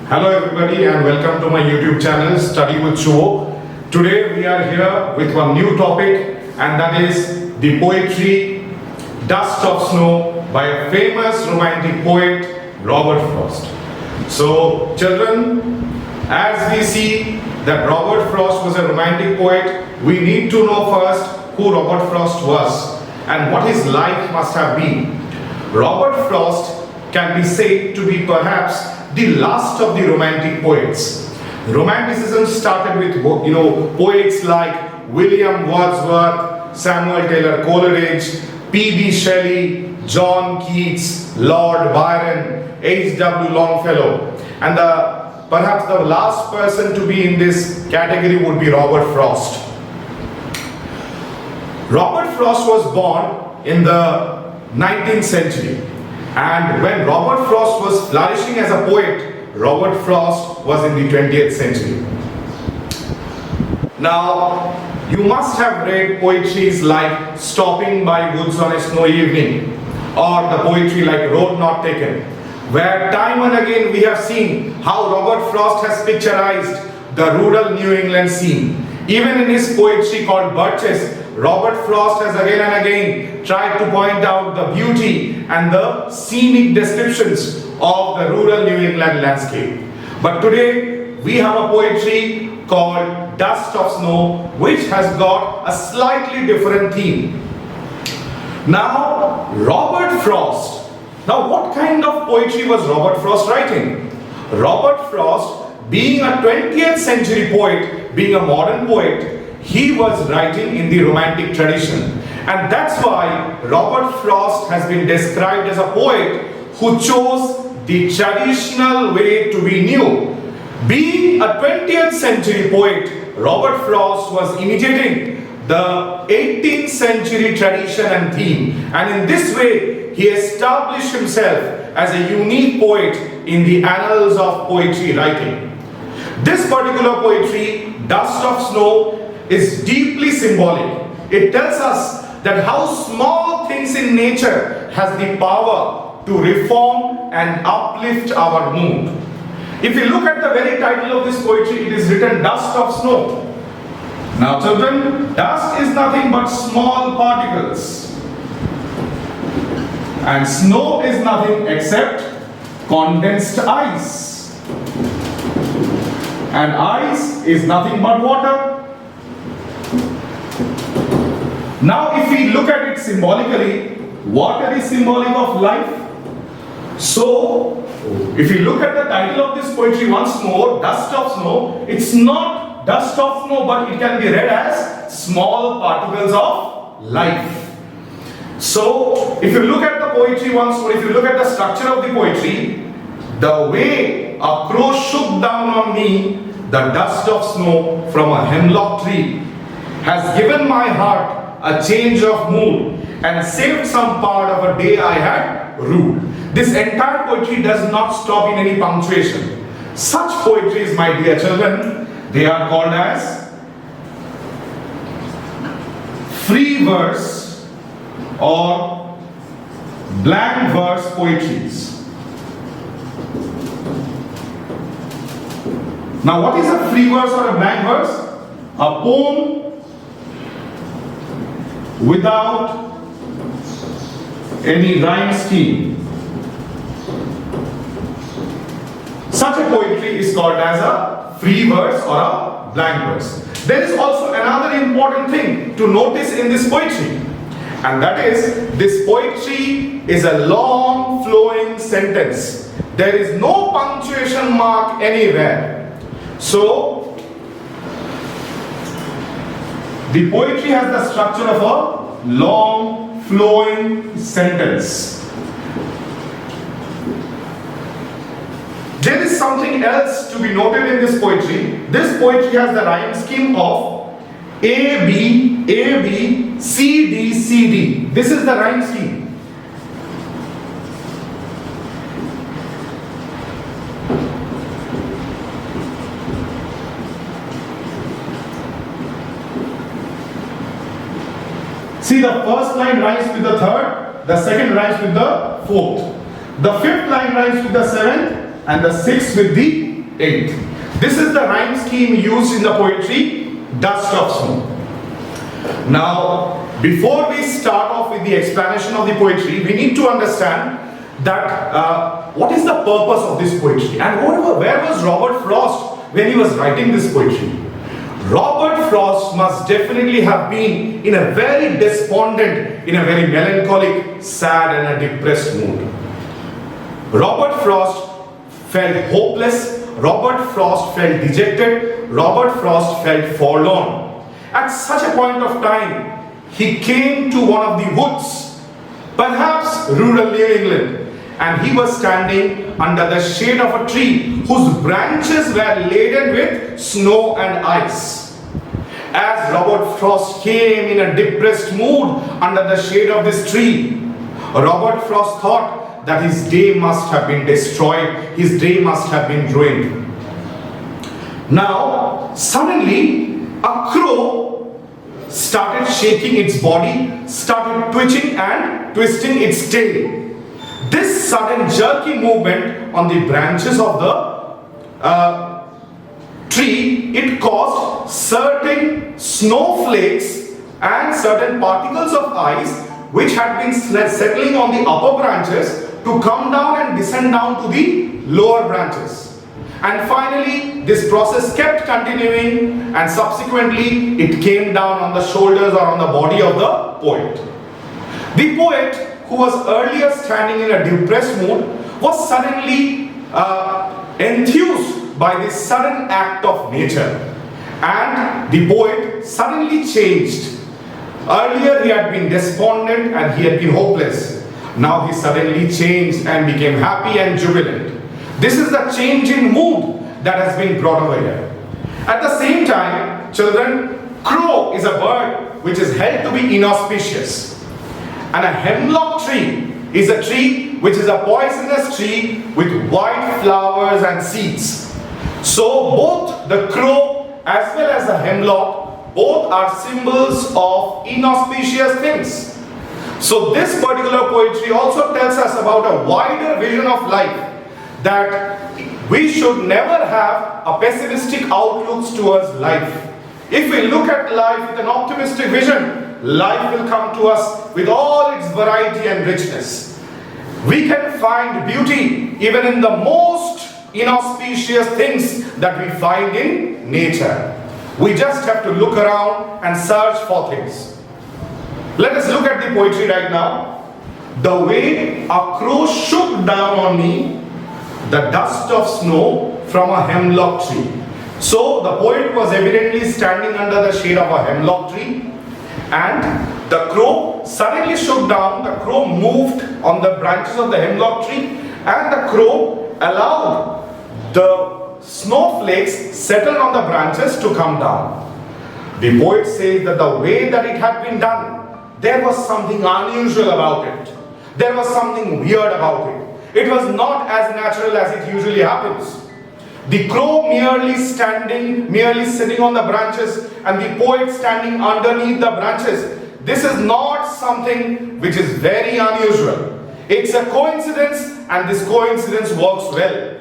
Hello everybody and welcome to my YouTube channel Study with Shubho. Today we are here with one new topic, and that is the poetry Dust of Snow by a famous romantic poet, Robert Frost. So children, as we see that Robert Frost was a romantic poet, we need to know first who Robert Frost was and what his life must have been. Robert Frost can be said to be perhaps the last of the romantic poets. Romanticism started with poets like William Wordsworth, Samuel Taylor Coleridge, P.B. Shelley, John Keats, Lord Byron, H.W. Longfellow, and perhaps the last person to be in this category would be Robert Frost. Robert Frost was born in the 19th century. And when Robert Frost was flourishing as a poet, Robert Frost was in the 20th century. Now, you must have read poetries like Stopping by Woods on a Snowy Evening, or the poetry like Road Not Taken, where time and again we have seen how Robert Frost has picturized the rural New England scene. Even in his poetry called Birches, Robert Frost has again and again tried to point out the beauty and the scenic descriptions of the rural New England landscape. But today we have a poetry called Dust of Snow, which has got a slightly different theme. Now, Robert Frost. Now, what kind of poetry was Robert Frost writing? Robert Frost, being a 20th century poet, being a modern poet, he was writing in the romantic tradition. And that's why Robert Frost has been described as a poet who chose the traditional way to be new. Being a 20th century poet, Robert Frost was imitating the 18th century tradition and theme. And in this way, he established himself as a unique poet in the annals of poetry writing. This particular poetry, Dust of Snow, is deeply symbolic. It tells us that how small things in nature has the power to reform and uplift our mood. If you look at the very title of this poetry, it is written Dust of Snow. Now children, dust is nothing but small particles, and snow is nothing except condensed ice, and ice is nothing but water. Now if we look at it symbolically, water is symbolic of life. So if you look at the title of this poetry once more, Dust of Snow, it's not dust of snow, but it can be read as small particles of life. So if you look at the poetry once more, if you look at the structure of the poetry, the way a crow shook down on me the dust of snow from a hemlock tree has given my heart a change of mood and saved some part of a day I had rued. This entire poetry does not stop in any punctuation. Such poetries, my dear children, they are called as free verse or blank verse poetries. Now, what is a free verse or a blank verse? A poem without any rhyme scheme. Such a poetry is called as a free verse or a blank verse. There is also another important thing to notice in this poetry, and that is this poetry is a long flowing sentence. There is no punctuation mark anywhere. So the poetry has the structure of a long flowing sentence. There is something else to be noted in this poetry. This poetry has the rhyme scheme of A, B, C, D, C, D. This is the rhyme scheme. See, the first line rhymes with the third, the second rhymes with the fourth. The fifth line rhymes with the seventh, and the sixth with the 28th. This is the rhyme scheme used in the poetry, Dust of Snow. Now, before we start off with the explanation of the poetry, we need to understand that what is the purpose of this poetry, and where was Robert Frost when he was writing this poetry. Robert Frost must definitely have been in a very despondent, in a very melancholic, sad and a depressed mood. Robert Frost felt hopeless, Robert Frost felt dejected, Robert Frost felt forlorn. At such a point of time, he came to one of the woods, perhaps rural New England, and he was standing under the shade of a tree whose branches were laden with snow and ice. As Robert Frost came in a depressed mood under the shade of this tree, Robert Frost thought that his day must have been destroyed, his day must have been ruined. Now, suddenly, a crow started shaking its body, started twitching and twisting its tail. This sudden jerky movement on the branches of the tree, it caused certain snowflakes and certain particles of ice which had been settling on the upper branches to come down and descend down to the lower branches. And finally, this process kept continuing, and subsequently it came down on the shoulders or on the body of the poet. The poet, who was earlier standing in a depressed mood, was suddenly enthused by this sudden act of nature. And the poet suddenly changed. Earlier he had been despondent and he had been hopeless. Now he suddenly changed and became happy and jubilant. This is the change in mood that has been brought over here. At the same time, children, crow is a bird which is held to be inauspicious. And a hemlock tree is a tree which is a poisonous tree with white flowers and seeds. So both the crow as well as the hemlock, both are symbols of inauspicious things. So this particular poetry also tells us about a wider vision of life, that we should never have a pessimistic outlook towards life. If we look at life with an optimistic vision, life will come to us with all its variety and richness. We can find beauty even in the most inauspicious things that we find in nature. We just have to look around and search for things. Let us look at the poetry right now. The way a crow shook down on me the dust of snow from a hemlock tree. So the poet was evidently standing under the shade of a hemlock tree, and the crow suddenly shook down. The crow moved on the branches of the hemlock tree, and the crow allowed the snowflakes settled on the branches to come down. The poet says that the way that it had been done, there was something unusual about it. There was something weird about it. It was not as natural as it usually happens. The crow merely sitting on the branches, and the poet standing underneath the branches. This is not something which is very unusual. It's a coincidence, and this coincidence works well.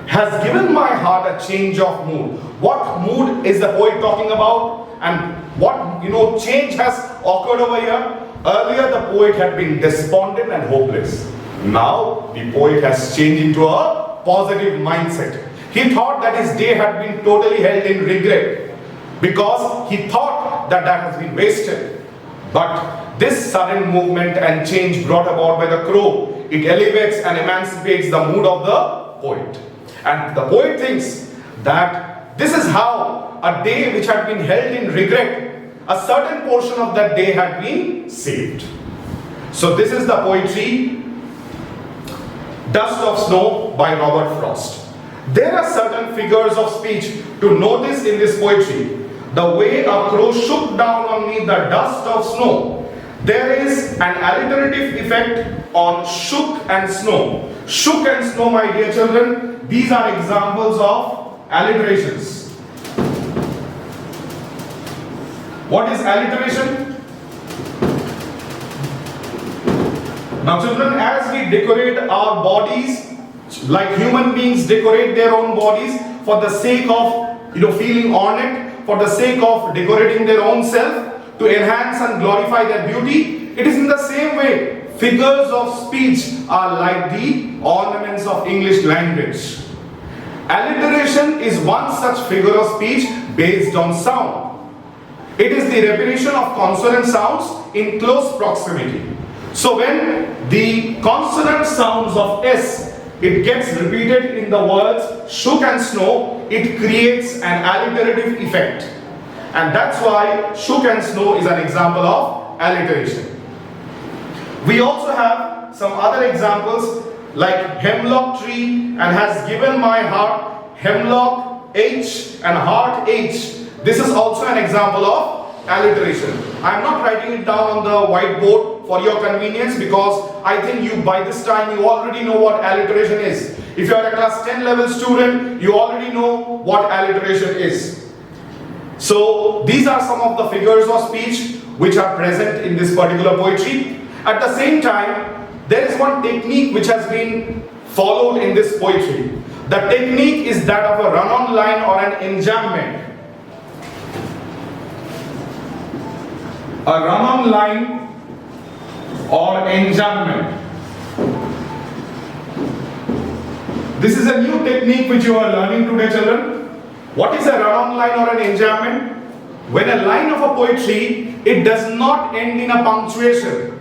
Has given my heart a change of mood. What mood is the poet talking about? And what change has occurred over here? Earlier the poet had been despondent and hopeless. Now the poet has changed into a positive mindset. He thought that his day had been totally held in regret because he thought that has been wasted. But this sudden movement and change brought about by the crow, it elevates and emancipates the mood of the poet. And the poet thinks that this is how a day which had been held in regret, a certain portion of that day had been saved. So this is the poetry, Dust of Snow by Robert Frost. There are certain figures of speech to notice in this poetry. The way a crow shook down on me the dust of snow. There is an alliterative effect on shook and snow. Shook and snow, my dear children, these are examples of alliterations. What is alliteration? Now children, as we decorate our bodies, like human beings decorate their own bodies for the sake of feeling ornate, for the sake of decorating their own self, to enhance and glorify their beauty. It is in the same way figures of speech are like the ornaments of English language. Alliteration is one such figure of speech based on sound. It is the repetition of consonant sounds in close proximity. So when the consonant sounds of S, it gets repeated in the words shook and snow, it creates an alliterative effect. And that's why shook and snow is an example of alliteration. We also have some other examples like hemlock tree and has given my heart hemlock H and heart H. This is also an example of alliteration. I am not writing it down on the whiteboard for your convenience because I think you by this time you already know what alliteration is. If you are a class 10 level student, you already know what alliteration is. So these are some of the figures of speech which are present in this particular poetry. At the same time, there is one technique which has been followed in this poetry. The technique is that of a run-on line or an enjambment. A run-on line or enjambment. This is a new technique which you are learning today, children. What is a run-on line or an enjambment? When a line of a poetry, it does not end in a punctuation,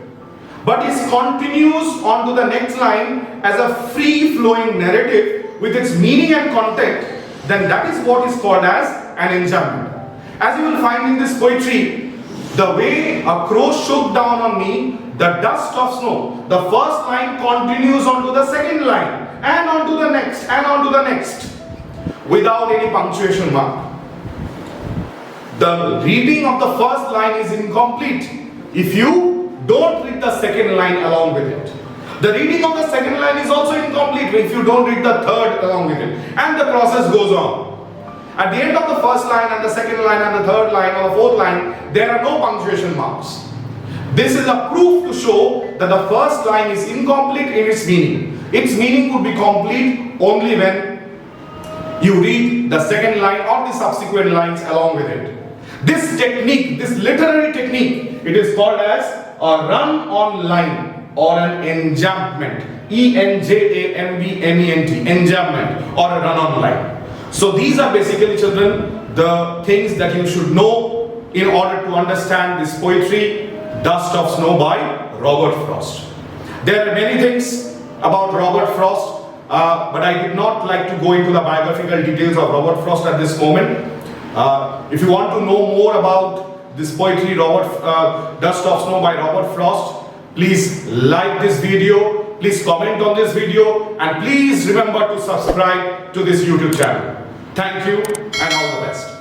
but it continues on to the next line as a free-flowing narrative with its meaning and content, then that is what is called as an enjambment. As you will find in this poetry, the way a crow shook down on me, the dust of snow, the first line continues on to the second line, and on to the next, and on to the next, without any punctuation mark. The reading of the first line is incomplete if you don't read the second line along with it. The reading of the second line is also incomplete if you don't read the third along with it. And the process goes on. At the end of the first line and the second line and the third line or the fourth line, there are no punctuation marks. This is a proof to show that the first line is incomplete in its meaning. Its meaning would be complete only when you read the second line or the subsequent lines along with it. This technique, this literary technique, it is called as a run-on line or an enjambment. E-N-J-A-M-B-M-E-N-T, enjambment or a run-on line. So these are basically, children, the things that you should know in order to understand this poetry, Dust of Snow by Robert Frost. There are many things about Robert Frost, but I did not like to go into the biographical details of Robert Frost at this moment. If you want to know more about this poetry, Dust of Snow by Robert Frost, please like this video, please comment on this video, and please remember to subscribe to this YouTube channel. Thank you and all the best.